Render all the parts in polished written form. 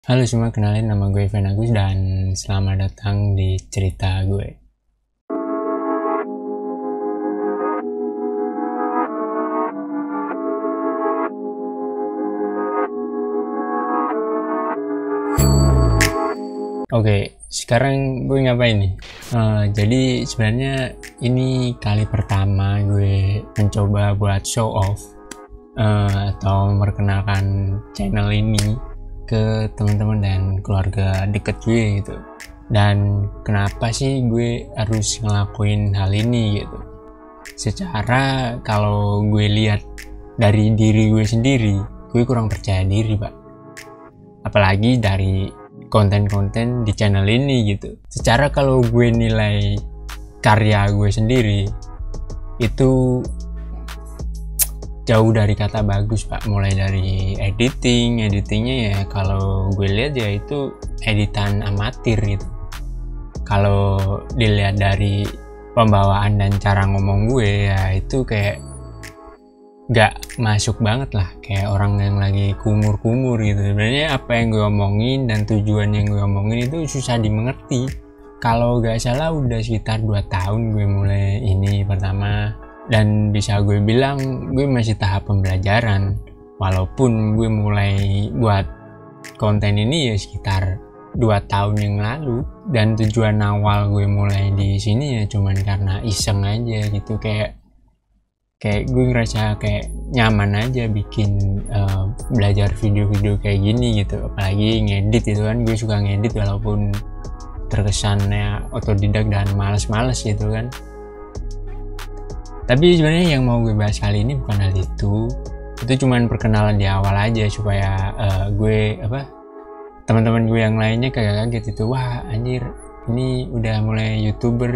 Halo semua, kenalin nama gue Ivan Agus dan selamat datang di cerita gue. Oke, sekarang gue ngapain nih? Jadi sebenarnya ini kali pertama gue mencoba buat show off atau memperkenalkan channel ini ke teman-teman dan keluarga deket gue gitu. Dan kenapa sih gue harus ngelakuin hal ini gitu? Secara kalau gue lihat dari diri gue sendiri, gue kurang percaya diri, Pak. Apalagi dari konten-konten di channel ini gitu. Secara kalau gue nilai karya gue sendiri itu jauh dari kata bagus, Pak. Mulai dari editingnya ya kalau gue lihat ya itu editan amatir gitu. Kalau dilihat dari pembawaan dan cara ngomong gue ya itu kayak gak masuk banget lah, kayak orang yang lagi kumur-kumur gitu. Sebenarnya apa yang gue omongin dan tujuan yang gue omongin itu susah dimengerti. Kalau gak salah udah sekitar 2 tahun gue mulai ini pertama, dan bisa gue bilang gue masih tahap pembelajaran. Walaupun gue mulai buat konten ini ya sekitar 2 tahun yang lalu, dan tujuan awal gue mulai di sini ya cuman karena iseng aja gitu, kayak gue ngerasa kayak nyaman aja bikin belajar video-video kayak gini gitu. Apalagi ngedit itu kan, gue suka ngedit walaupun terkesannya otodidak dan males-males gitu kan. Tapi sebenarnya yang mau gue bahas kali ini bukan hal itu cuman perkenalan di awal aja supaya teman-teman gue yang lainnya kagak kaget itu, wah anjir ini udah mulai youtuber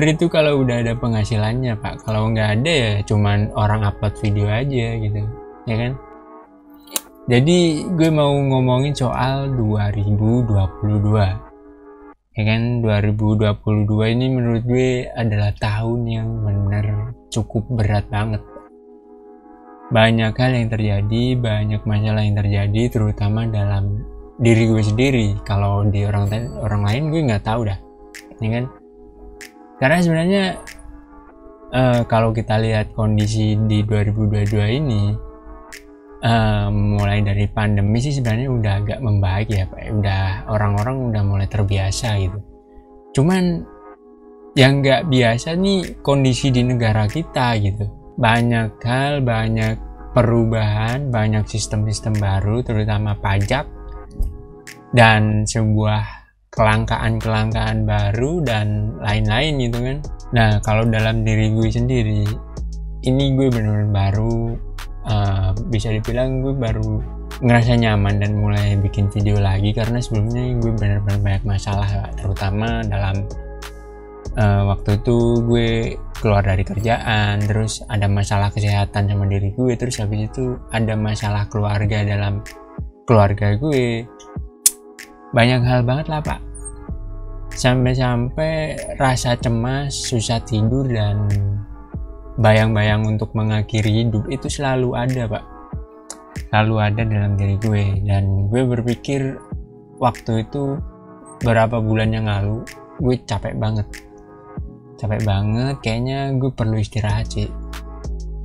itu kalau udah ada penghasilannya, Pak. Kalau nggak ada ya cuman orang upload video aja gitu, ya kan? Jadi gue mau ngomongin soal 2022, ya kan? 2022 ini menurut gue adalah tahun yang benar cukup berat banget. Banyak hal yang terjadi, banyak masalah yang terjadi, terutama dalam diri gue sendiri. Kalau di orang lain gue nggak tahu dah, ya kan? Karena sebenarnya kalau kita lihat kondisi di 2022 ini, mulai dari pandemi sih sebenarnya udah agak membaik ya, Pak. Udah orang-orang udah mulai terbiasa gitu. Cuman yang nggak biasa nih kondisi di negara kita gitu. Banyak hal, banyak perubahan, banyak sistem-sistem baru, terutama pajak dan sebuah kelangkaan baru dan lain-lain gitu kan. Nah kalau dalam diri gue sendiri ini gue benar-benar baru, bisa dibilang gue baru ngerasa nyaman dan mulai bikin video lagi, karena sebelumnya gue benar-benar banyak masalah, terutama dalam waktu itu gue keluar dari kerjaan, terus ada masalah kesehatan sama diri gue, terus habis itu ada masalah keluarga dalam keluarga gue. Banyak hal banget lah, Pak. Sampai rasa cemas, susah tidur, dan bayang-bayang untuk mengakhiri hidup itu selalu ada, Pak. Selalu ada dalam diri gue. Dan gue berpikir waktu itu beberapa bulan yang lalu gue capek banget, kayaknya gue perlu istirahat sih.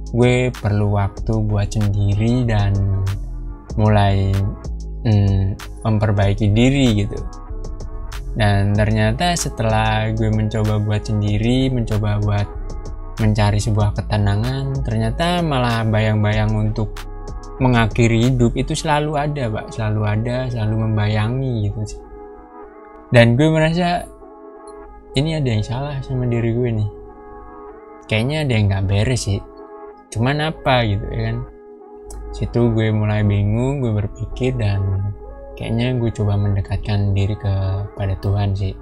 Gue perlu waktu buat sendiri dan mulai memperbaiki diri gitu. Dan ternyata setelah gue mencoba buat sendiri, mencoba buat mencari sebuah ketenangan, ternyata malah bayang-bayang untuk mengakhiri hidup itu selalu ada, Pak. Selalu membayangi gitu sih. Dan gue merasa ini ada yang salah sama diri gue nih. Kayaknya ada yang gak beres sih. Cuman apa gitu ya kan. Situ gue mulai bingung, gue berpikir, dan kayaknya gue coba mendekatkan diri kepada Tuhan sih.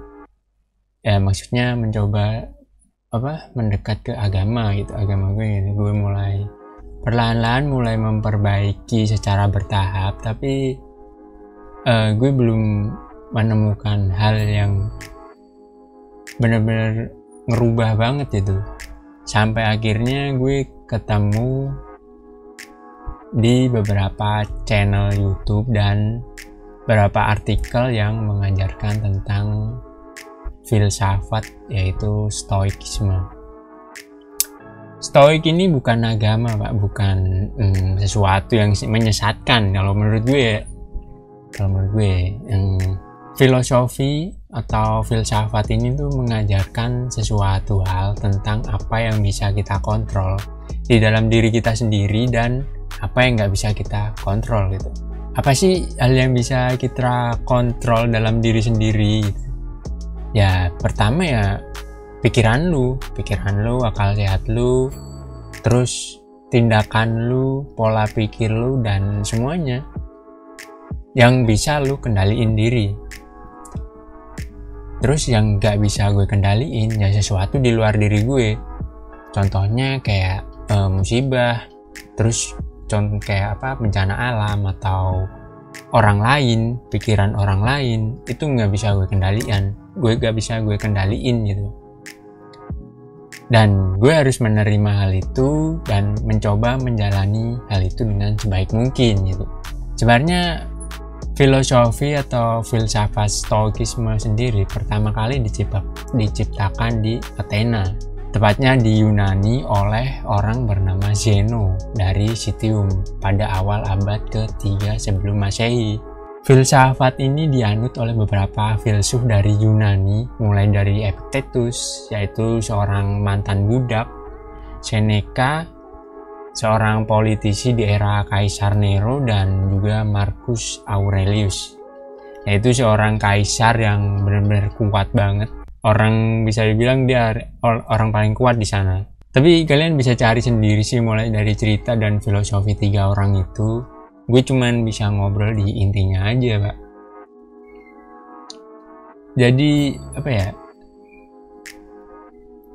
Ya maksudnya mencoba mendekat ke agama gitu, agama gue gitu. Gue mulai perlahan-lahan mulai memperbaiki secara bertahap, tapi gue belum menemukan hal yang benar-benar ngerubah banget itu. Sampai akhirnya gue ketemu di beberapa channel YouTube dan beberapa artikel yang mengajarkan tentang filsafat, yaitu stoikisme. Stoik ini bukan agama, Pak, bukan sesuatu yang menyesatkan kalau menurut gue. Filosofi atau filsafat ini tuh mengajarkan sesuatu hal tentang apa yang bisa kita kontrol di dalam diri kita sendiri dan apa yang nggak bisa kita kontrol gitu. Apa sih hal yang bisa kita kontrol dalam diri sendiri? Ya pertama ya pikiran lu, akal sehat lu, terus tindakan lu, pola pikir lu, dan semuanya yang bisa lu kendaliin diri. Terus yang nggak bisa gue kendaliin ya sesuatu di luar diri gue. Contohnya kayak musibah, terus contoh kayak bencana alam atau orang lain, pikiran orang lain, itu nggak bisa gue kendaliin gitu. Dan gue harus menerima hal itu dan mencoba menjalani hal itu dengan sebaik mungkin gitu. Sebenarnya filosofi atau filsafat stoikisme sendiri pertama kali diciptakan di Athena, tepatnya di Yunani oleh orang bernama Zeno dari Citium pada awal abad ke-3 sebelum Masehi. Filsafat ini dianut oleh beberapa filsuf dari Yunani, mulai dari Epictetus, yaitu seorang mantan budak, Seneca, seorang politisi di era Kaisar Nero, dan juga Marcus Aurelius, yaitu seorang kaisar yang benar-benar kuat banget. Orang bisa dibilang dia orang paling kuat di sana. Tapi kalian bisa cari sendiri sih mulai dari cerita dan filosofi 3 orang itu. Gue cuman bisa ngobrol di intinya aja, Pak. Jadi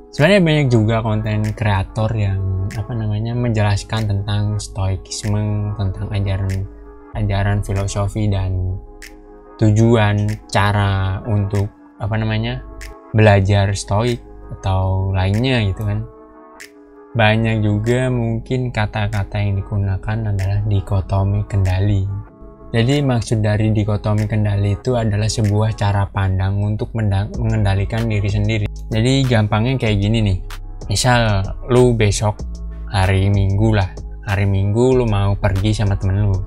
sebenarnya banyak juga konten kreator yang menjelaskan tentang stoikisme, tentang ajaran filosofi dan tujuan cara untuk belajar stoik atau lainnya gitu kan. Banyak juga mungkin kata-kata yang digunakan adalah dikotomi kendali. Jadi maksud dari dikotomi kendali itu adalah sebuah cara pandang untuk mengendalikan diri sendiri. Jadi gampangnya kayak gini nih. Misal lu besok hari Minggu lu mau pergi sama temen lu.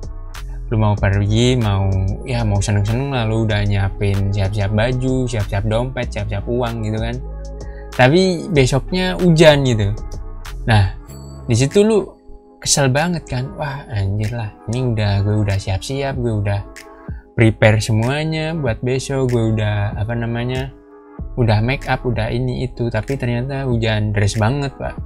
Lu mau pergi, mau seneng-seneng lah, lu udah nyiapin siap-siap baju, siap-siap dompet, siap-siap uang gitu kan. Tapi besoknya hujan gitu. Nah, di situ lu kesel banget kan. Wah, anjir lah. Ini gue udah siap-siap, gue udah prepare semuanya buat besok, gue udah udah make up, udah ini itu, tapi ternyata hujan deras banget, Pak.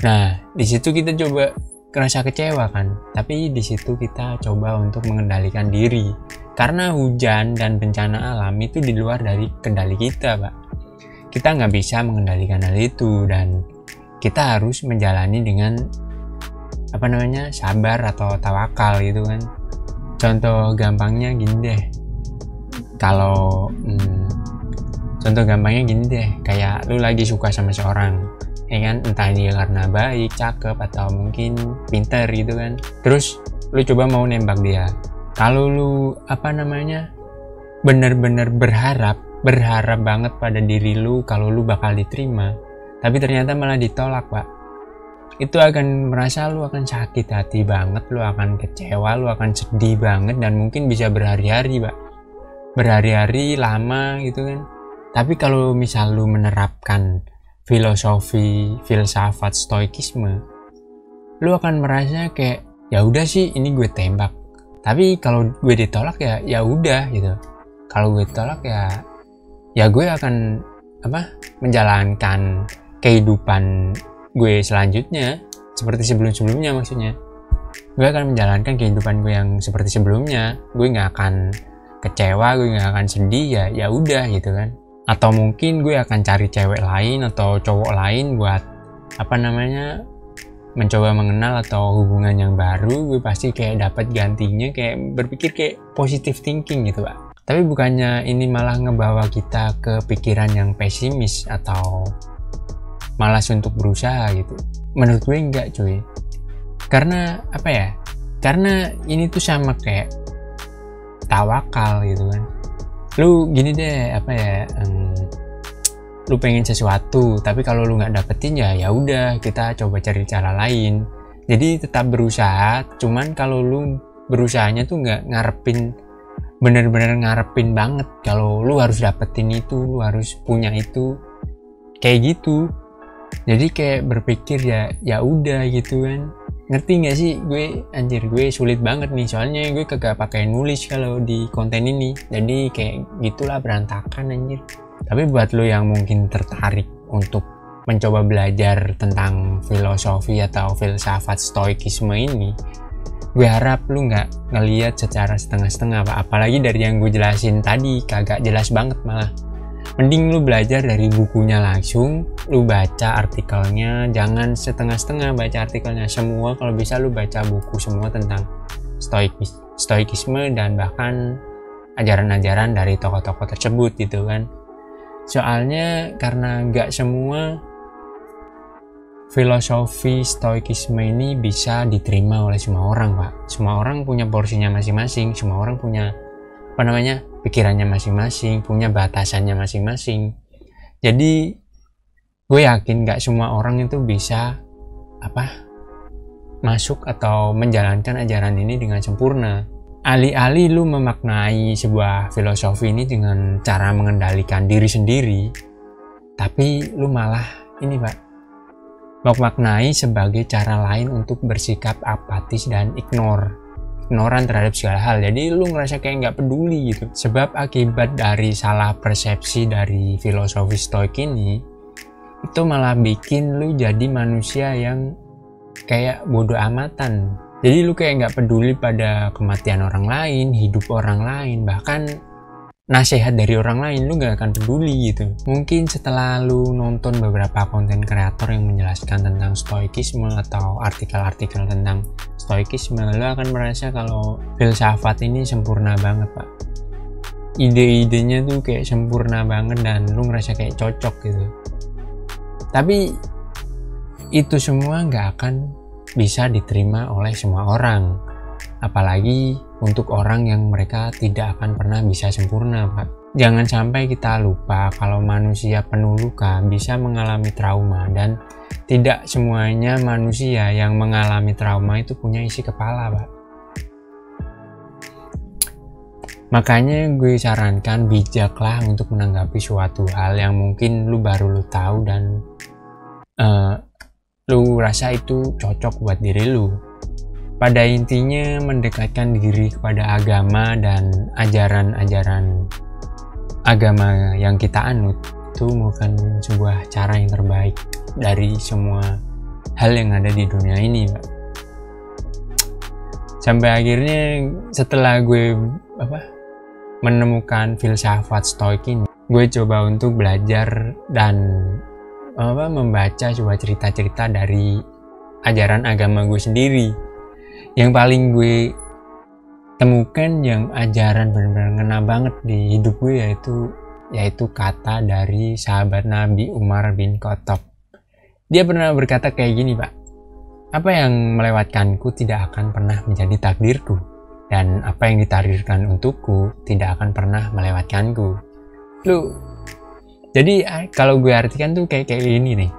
Nah, di situ kita coba kerasa kecewa kan. Tapi di situ kita coba untuk mengendalikan diri. Karena hujan dan bencana alam itu di luar dari kendali kita, Pak. Kita nggak bisa mengendalikan hal itu dan kita harus menjalani dengan sabar atau tawakal gitu kan. Contoh gampangnya gini deh, kayak lu lagi suka sama seorang, ya kan, entah dia karena baik, cakep, atau mungkin pinter gitu kan. Terus lu coba mau nembak dia. Kalau lu bener-bener berharap banget pada diri lu kalau lu bakal diterima, tapi ternyata malah ditolak, Pak. Itu akan merasa lu akan sakit hati banget, lu akan kecewa, lu akan sedih banget, dan mungkin bisa berhari-hari, Pak. Berhari-hari lama gitu kan. Tapi kalau misal lu menerapkan filosofi, filsafat stoikisme, lu akan merasa kayak ya udah sih ini gue tembak. Tapi kalau gue ditolak ya udah gitu. Kalau gue ditolak ya gue akan menjalankan kehidupan gue selanjutnya seperti sebelum-sebelumnya. Maksudnya gue akan menjalankan kehidupan gue yang seperti sebelumnya. Gue nggak akan kecewa, gue nggak akan sedih, ya udah gitu kan. Atau mungkin gue akan cari cewek lain atau cowok lain buat mencoba mengenal atau hubungan yang baru. Gue pasti kayak dapat gantinya, kayak berpikir kayak positive thinking gitu, Pak. Tapi bukannya ini malah ngebawa kita ke pikiran yang pesimis atau malas untuk berusaha gitu. Menurut gue enggak, cuy. Karena Karena ini tuh sama kayak tawakal gitu kan. Lu gini deh, lu pengen sesuatu tapi kalau lu nggak dapetin ya udah, kita coba cari cara lain. Jadi tetap berusaha, cuman kalau lu berusahanya tuh nggak bener-bener ngarepin banget kalau lu harus dapetin itu, lu harus punya itu, kayak gitu. Jadi kayak berpikir ya udah gitu kan. Ngerti gak sih? Gue sulit banget nih, soalnya gue kagak pakai nulis kalau di konten ini, jadi kayak gitulah, berantakan anjir. Tapi buat lo yang mungkin tertarik untuk mencoba belajar tentang filosofi atau filsafat stoikisme ini, gue harap lu nggak ngelihat secara setengah-setengah, apalagi dari yang gue jelasin tadi kagak jelas banget malah. Mending lu belajar dari bukunya langsung, lu baca artikelnya, jangan setengah-setengah baca artikelnya semua. Kalau bisa lu baca buku semua tentang stoikisme dan bahkan ajaran-ajaran dari tokoh-tokoh tersebut gitu kan. Soalnya karena nggak semua filosofi stoikisme ini bisa diterima oleh semua orang, Pak. Semua orang punya porsinya masing-masing, semua orang punya pikirannya masing-masing, punya batasannya masing-masing. Jadi gue yakin gak semua orang itu bisa masuk atau menjalankan ajaran ini dengan sempurna. Alih-alih lu memaknai sebuah filosofi ini dengan cara mengendalikan diri sendiri, tapi lu malah memaknai sebagai cara lain untuk bersikap apatis dan ignoran terhadap segala hal. Jadi lu ngerasa kayak nggak peduli gitu. Sebab akibat dari salah persepsi dari filosofi stoik ini, itu malah bikin lu jadi manusia yang kayak bodoh amatan. Jadi lu kayak nggak peduli pada kematian orang lain, hidup orang lain, bahkan nasihat dari orang lain lu nggak akan peduli gitu. Mungkin setelah lu nonton beberapa konten kreator yang menjelaskan tentang stoikisme atau artikel-artikel tentang stoikisme, lu akan merasa kalau filsafat ini sempurna banget, Pak. Ide-idenya tuh kayak sempurna banget dan lu ngerasa kayak cocok gitu. Tapi itu semua nggak akan bisa diterima oleh semua orang, apalagi untuk orang yang mereka tidak akan pernah bisa sempurna, Pak. Jangan sampai kita lupa kalau manusia penuh luka bisa mengalami trauma, dan tidak semuanya manusia yang mengalami trauma itu punya isi kepala, Pak. Makanya gue sarankan bijaklah untuk menanggapi suatu hal yang mungkin lu baru tahu dan lu rasa itu cocok buat diri lu. Pada intinya mendekatkan diri kepada agama dan ajaran-ajaran agama yang kita anut itu bukan sebuah cara yang terbaik dari semua hal yang ada di dunia ini, Pak. Sampai akhirnya setelah gue menemukan filsafat stoik ini, gue coba untuk belajar dan membaca coba cerita-cerita dari ajaran agama gue sendiri. Yang paling gue temukan yang ajaran benar-benar ngena banget di hidup gue yaitu kata dari sahabat Nabi Umar bin Khattab. Dia pernah berkata kayak gini, Pak. Apa yang melewatkanku tidak akan pernah menjadi takdirku, dan apa yang ditakdirkan untukku tidak akan pernah melewatkanku. Jadi kalau gue artikan tuh kayak gini nih.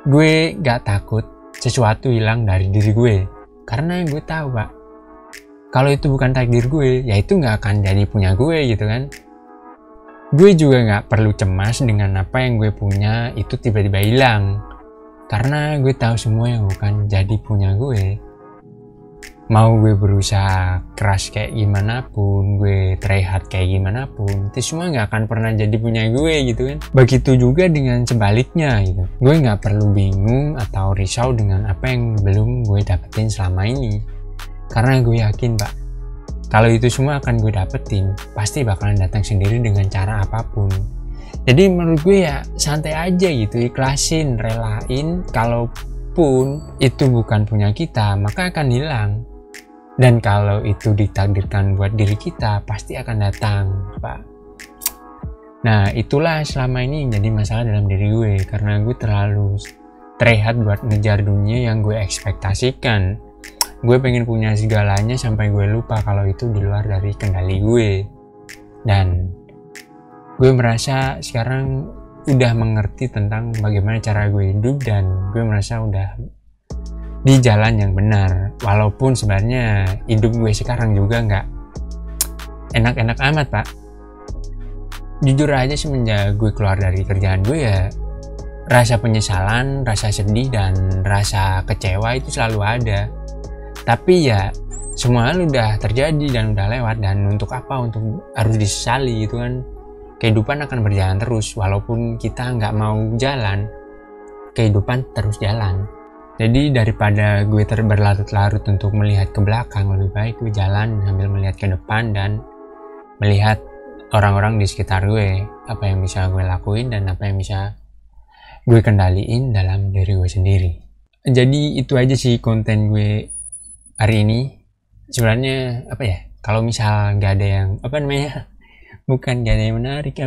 Gue gak takut sesuatu hilang dari diri gue, karena gue tahu, Pak, kalau itu bukan takdir gue, ya itu gak akan jadi punya gue gitu kan. Gue juga gak perlu cemas dengan apa yang gue punya itu tiba-tiba hilang, karena gue tahu semua yang bukan jadi punya gue. Mau gue berusaha keras kayak gimana pun, gue try hard kayak gimana pun, itu semua gak akan pernah jadi punya gue gitu kan. Begitu juga dengan sebaliknya gitu. Gue gak perlu bingung atau risau dengan apa yang belum gue dapetin selama ini, karena gue yakin, Pak, kalau itu semua akan gue dapetin, pasti bakalan datang sendiri dengan cara apapun. Jadi menurut gue ya santai aja gitu, ikhlasin, relain. Kalaupun itu bukan punya kita, maka akan hilang. Dan kalau itu ditakdirkan buat diri kita, pasti akan datang, Pak. Nah, itulah selama ini yang jadi masalah dalam diri gue, karena gue terlalu try hard buat ngejar dunia yang gue ekspektasikan. gue pengen punya segalanya sampai gue lupa kalau itu di luar dari kendali gue. Dan gue merasa sekarang udah mengerti tentang bagaimana cara gue hidup, dan gue merasa udah di jalan yang benar. Walaupun sebenarnya hidup gue sekarang juga nggak enak-enak amat, Pak. Jujur aja semenjak gue keluar dari kerjaan gue ya, rasa penyesalan, rasa sedih, dan rasa kecewa itu selalu ada. Tapi ya semua hal udah terjadi dan udah lewat, dan untuk apa untuk harus disesali gitu kan. Kehidupan akan berjalan terus, walaupun kita nggak mau jalan, kehidupan terus jalan. Jadi daripada gue berlarut-larut untuk melihat ke belakang, lebih baik gue jalan sambil melihat ke depan dan melihat orang-orang di sekitar gue, apa yang bisa gue lakuin dan apa yang bisa gue kendaliin dalam diri gue sendiri. Jadi itu aja sih konten gue hari ini. Sebenarnya apa ya, kalau misal gak ada yang bukan gak ada yang menarik,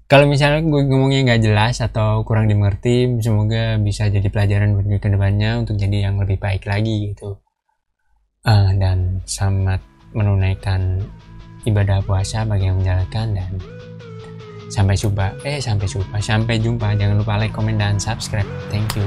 kalau misalnya gue ngomongnya gak jelas atau kurang dimengerti, semoga bisa jadi pelajaran buat gue ke depannya untuk jadi yang lebih baik lagi gitu. Dan selamat menunaikan ibadah puasa bagi yang menjalankan, dan sampai jumpa. Jangan lupa like, komen, dan subscribe. Thank you.